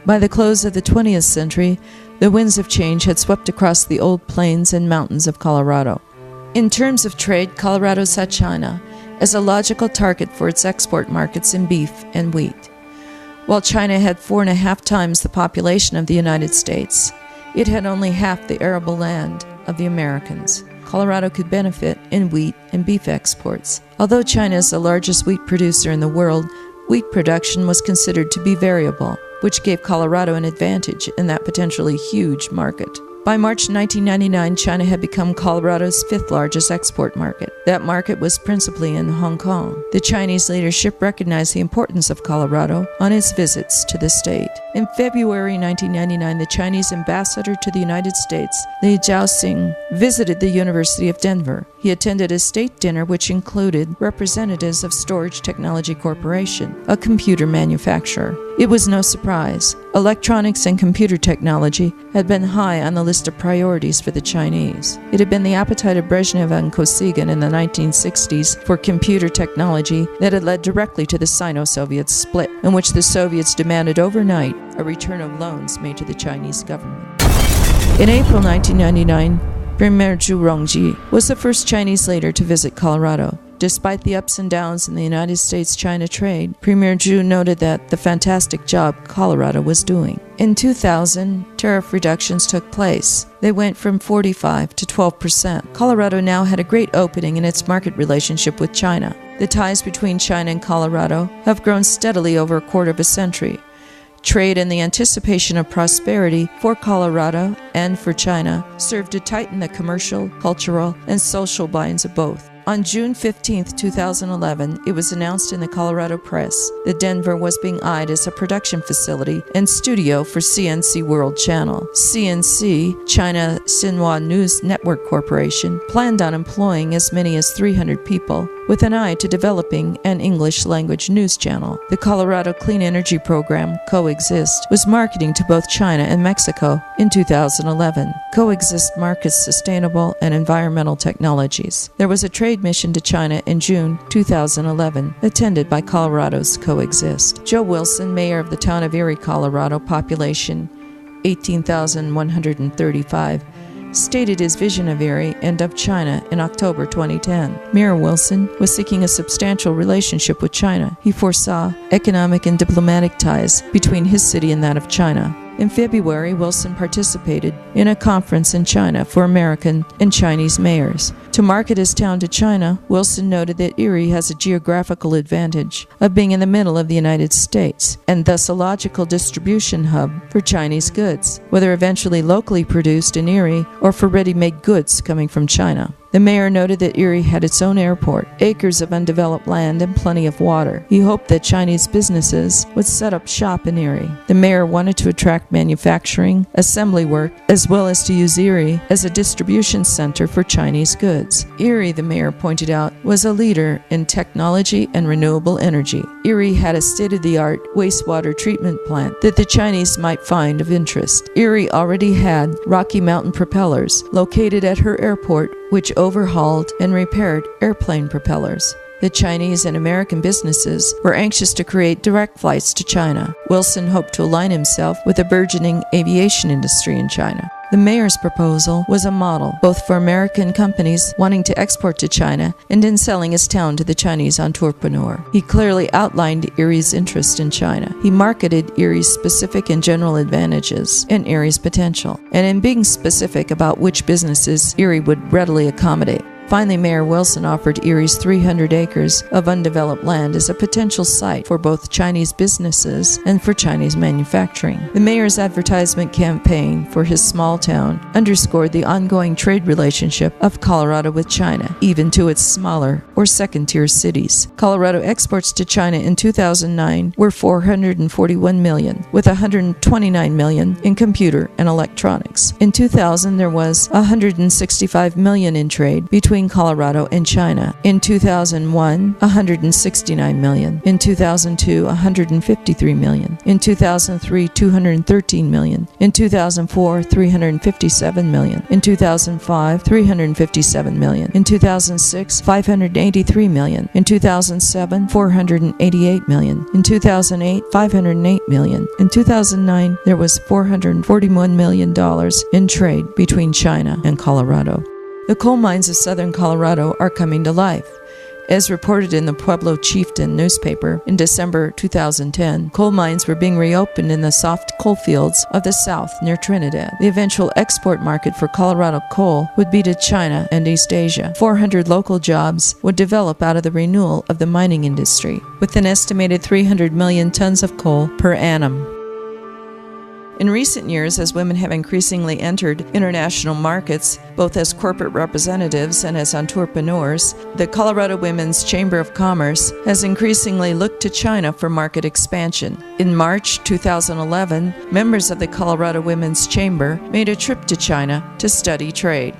By the close of the 20th century, the winds of change had swept across the old plains and mountains of Colorado. In terms of trade, Colorado saw China as a logical target for its export markets in beef and wheat. While China had 4.5 times the population of the United States, it had only half the arable land of the Americans. Colorado could benefit in wheat and beef exports. Although China is the largest wheat producer in the world, wheat production was considered to be variable, which gave Colorado an advantage in that potentially huge market. By March 1999, China had become Colorado's 5th largest export market. That market was principally in Hong Kong. The Chinese leadership recognized the importance of Colorado on its visits to the state. In February 1999, the Chinese ambassador to the United States, Li Jiaxing, visited the University of Denver. He attended a state dinner which included representatives of Storage Technology Corporation, a computer manufacturer. It was no surprise. Electronics and computer technology had been high on the list of priorities for the Chinese. It had been the appetite of Brezhnev and Kosygin in the 1960s for computer technology that had led directly to the Sino-Soviet split, in which the Soviets demanded overnight a return of loans made to the Chinese government. In April 1999, Premier Zhu Rongji was the first Chinese leader to visit Colorado. Despite the ups and downs in the United States-China trade, Premier Zhu noted that the fantastic job Colorado was doing. In 2000, tariff reductions took place. They went from 45% to 12%. Colorado now had a great opening in its market relationship with China. The ties between China and Colorado have grown steadily over a quarter of a century. Trade and the anticipation of prosperity for Colorado and for China served to tighten the commercial, cultural, and social bonds of both. On June 15, 2011, it was announced in the Colorado Press that Denver was being eyed as a production facility and studio for CNC World Channel. CNC, China Xinhua News Network Corporation, planned on employing as many as 300 people with an eye to developing an English-language news channel. The Colorado Clean Energy Program, Coexist, was marketing to both China and Mexico in 2011. Coexist markets sustainable and environmental technologies. There was a trade mission to China in June 2011, attended by Colorado's Coexist. Joe Wilson, mayor of the town of Erie, Colorado, population 18,135, stated his vision of Erie and of China in October 2010. Mayor Wilson was seeking a substantial relationship with China. He foresaw economic and diplomatic ties between his city and that of China. In February, Wilson participated in a conference in China for American and Chinese mayors. To market his town to China, Wilson noted that Erie has a geographical advantage of being in the middle of the United States, and thus a logical distribution hub for Chinese goods, whether eventually locally produced in Erie or for ready-made goods coming from China. The mayor noted that Erie had its own airport, acres of undeveloped land, and plenty of water. He hoped that Chinese businesses would set up shop in Erie. The mayor wanted to attract manufacturing, assembly work, as well as to use Erie as a distribution center for Chinese goods. Erie, the mayor pointed out, was a leader in technology and renewable energy. Erie had a state-of-the-art wastewater treatment plant that the Chinese might find of interest. Erie already had Rocky Mountain propellers located at her airport, which overhauled and repaired airplane propellers. The Chinese and American businesses were anxious to create direct flights to China. Wilson hoped to align himself with the burgeoning aviation industry in China. The mayor's proposal was a model, both for American companies wanting to export to China and in selling his town to the Chinese entrepreneur. He clearly outlined Erie's interest in China. He marketed Erie's specific and general advantages and Erie's potential, and in being specific about which businesses Erie would readily accommodate. Finally, Mayor Wilson offered Erie's 300 acres of undeveloped land as a potential site for both Chinese businesses and for Chinese manufacturing. The mayor's advertisement campaign for his small town underscored the ongoing trade relationship of Colorado with China, even to its smaller or second-tier cities. Colorado exports to China in 2009 were $441 million, with $129 million in computer and electronics. In 2000, there was $165 million in trade between between Colorado and China. In 2001, $169 million. In 2002, $153 million. In 2003, $213 million. In 2004, $357 million. In 2005, $357 million. In 2006, $583 million. In 2007, $488 million. In 2008, $508 million. In 2009, there was $441 million in trade between China and Colorado. The coal mines of southern Colorado are coming to life. As reported in the Pueblo Chieftain newspaper in December 2010, coal mines were being reopened in the soft coal fields of the south near Trinidad. The eventual export market for Colorado coal would be to China and East Asia. 400 local jobs would develop out of the renewal of the mining industry, with an estimated 300 million tons of coal per annum. In recent years, as women have increasingly entered international markets, both as corporate representatives and as entrepreneurs, the Colorado Women's Chamber of Commerce has increasingly looked to China for market expansion. In March 2011, members of the Colorado Women's Chamber made a trip to China to study trade.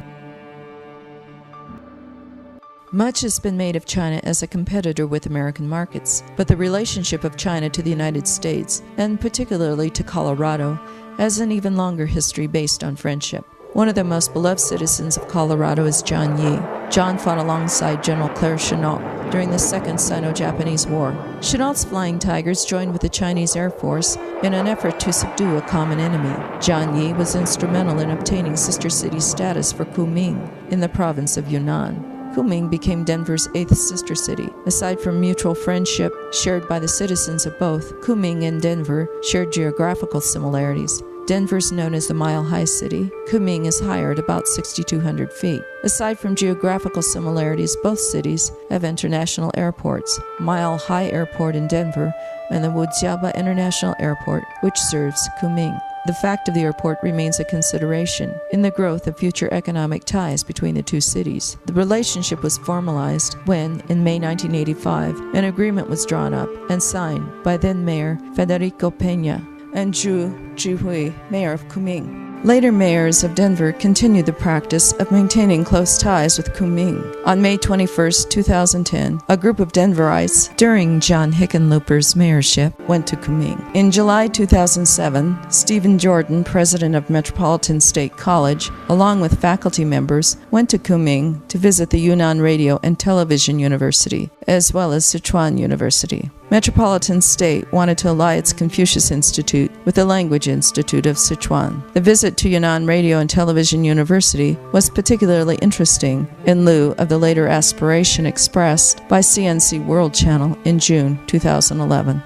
Much has been made of China as a competitor with American markets, but the relationship of China to the United States, and particularly to Colorado, has an even longer history based on friendship. One of the most beloved citizens of Colorado is John Yi. John fought alongside General Claire Chennault during the Second Sino-Japanese War. Chennault's Flying Tigers joined with the Chinese Air Force in an effort to subdue a common enemy. John Yi was instrumental in obtaining sister city status for Kunming in the province of Yunnan. Kunming became Denver's 8th sister city. Aside from mutual friendship shared by the citizens of both, Kunming and Denver shared geographical similarities. Denver is known as the Mile High City. Kunming is higher at about 6,200 feet. Aside from geographical similarities, both cities have international airports, Mile High Airport in Denver and the Wujiaba International Airport, which serves Kunming. The fact of the airport remains a consideration in the growth of future economic ties between the two cities. The relationship was formalized when, in May 1985, an agreement was drawn up and signed by then-Mayor Federico Peña and Zhu Zhihui, mayor of Kunming. Later mayors of Denver continued the practice of maintaining close ties with Kunming. On May 21, 2010, a group of Denverites, during John Hickenlooper's mayorship, went to Kunming. In July 2007, Stephen Jordan, president of Metropolitan State College, along with faculty members, went to Kunming to visit the Yunnan Radio and Television University, as well as Sichuan University. Metropolitan State wanted to ally its Confucius Institute with the Language Institute of Sichuan. The visit to Yunnan Radio and Television University was particularly interesting in lieu of the later aspiration expressed by CNC World Channel in June 2011.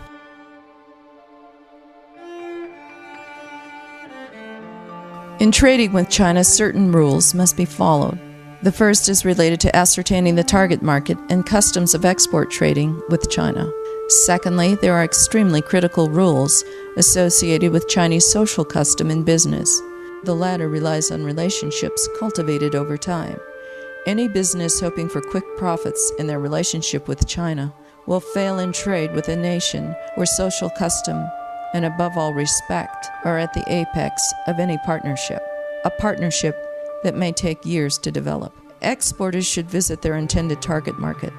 In trading with China, certain rules must be followed. The first is related to ascertaining the target market and customs of export trading with China. Secondly, there are extremely critical rules associated with Chinese social custom in business. The latter relies on relationships cultivated over time. Any business hoping for quick profits in their relationship with China will fail in trade with a nation where social custom and above all respect are at the apex of any partnership, a partnership that may take years to develop. Exporters should visit their intended target market.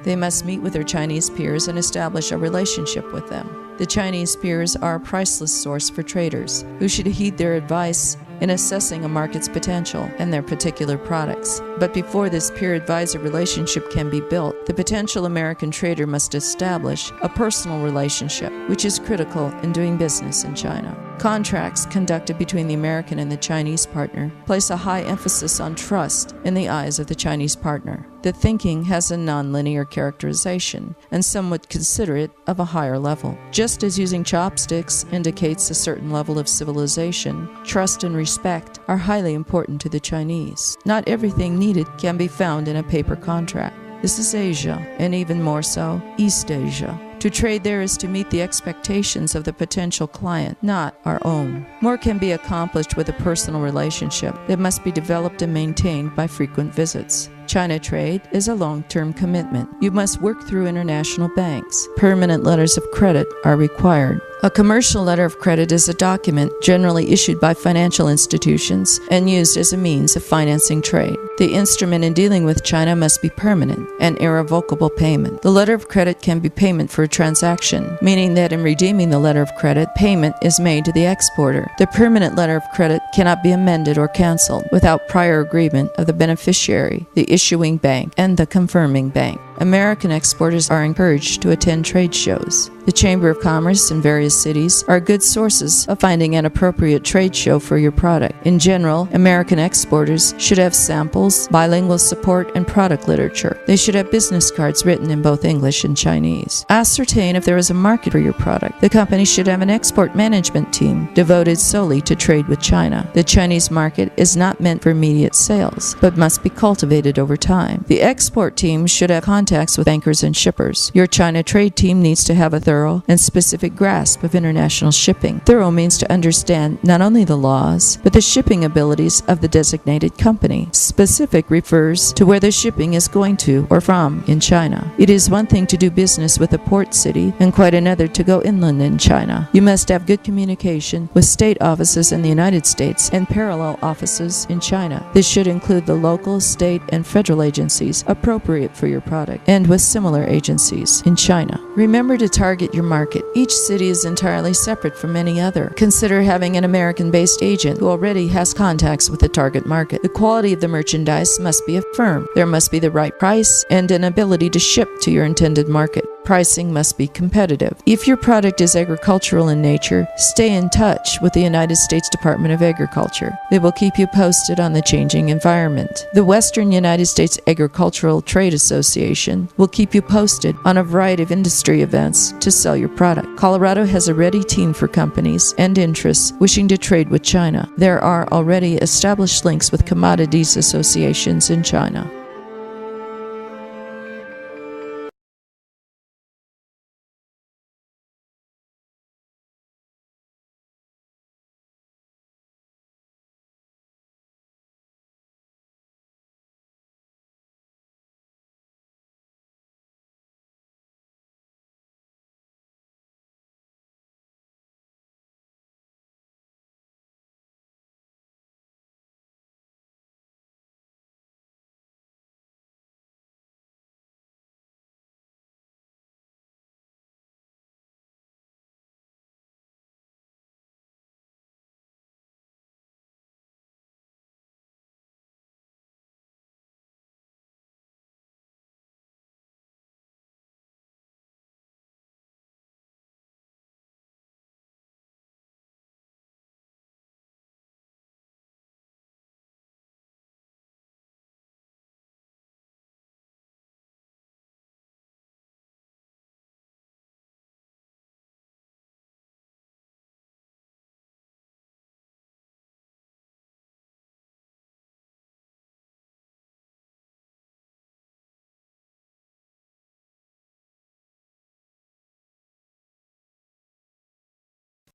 They must meet with their Chinese peers and establish a relationship with them. The Chinese peers are a priceless source for traders, who should heed their advice in assessing a market's potential and their particular products. But before this peer-advisor relationship can be built, the potential American trader must establish a personal relationship, which is critical in doing business in China. Contracts conducted between the American and the Chinese partner place a high emphasis on trust in the eyes of the Chinese partner. The thinking has a nonlinear characterization, and some would consider it of a higher level. Just as using chopsticks indicates a certain level of civilization, trust and respect are highly important to the Chinese. Not everything needed can be found in a paper contract. This is Asia, and even more so, East Asia. To trade there is to meet the expectations of the potential client, not our own. More can be accomplished with a personal relationship that must be developed and maintained by frequent visits. China trade is a long-term commitment. You must work through international banks. Permanent letters of credit are required. A commercial letter of credit is a document generally issued by financial institutions and used as a means of financing trade. The instrument in dealing with China must be permanent and irrevocable payment. The letter of credit can be payment for a transaction, meaning that in redeeming the letter of credit, payment is made to the exporter. The permanent letter of credit cannot be amended or canceled without prior agreement of the beneficiary, the issuing bank, and the confirming bank. American exporters are encouraged to attend trade shows. The Chamber of Commerce in various cities are good sources of finding an appropriate trade show for your product. In general, American exporters should have samples, bilingual support, and product literature. They should have business cards written in both English and Chinese. Ascertain if there is a market for your product. The company should have an export management team devoted solely to trade with China. The Chinese market is not meant for immediate sales, but must be cultivated over time. The export team should have contacts with bankers and shippers. Your China trade team needs to have a thorough and specific grasp of international shipping. Thorough means to understand not only the laws, but the shipping abilities of the designated company. Specific refers to where the shipping is going to or from in China. It is one thing to do business with a port city and quite another to go inland in China. You must have good communication with state offices in the United States and parallel offices in China. This should include the local, state, and federal agencies appropriate for your product, and with similar agencies in China. Remember to target your market. Each city is entirely separate from any other. Consider having an American-based agent who already has contacts with the target market. The quality of the merchandise must be affirmed. There must be the right price and an ability to ship to your intended market. Pricing must be competitive. If your product is agricultural in nature, stay in touch with the United States Department of Agriculture. They will keep you posted on the changing environment. The Western United States Agricultural Trade Association will keep you posted on a variety of industry events to sell your product. Colorado has a ready team for companies and interests wishing to trade with China. There are already established links with commodities associations in China.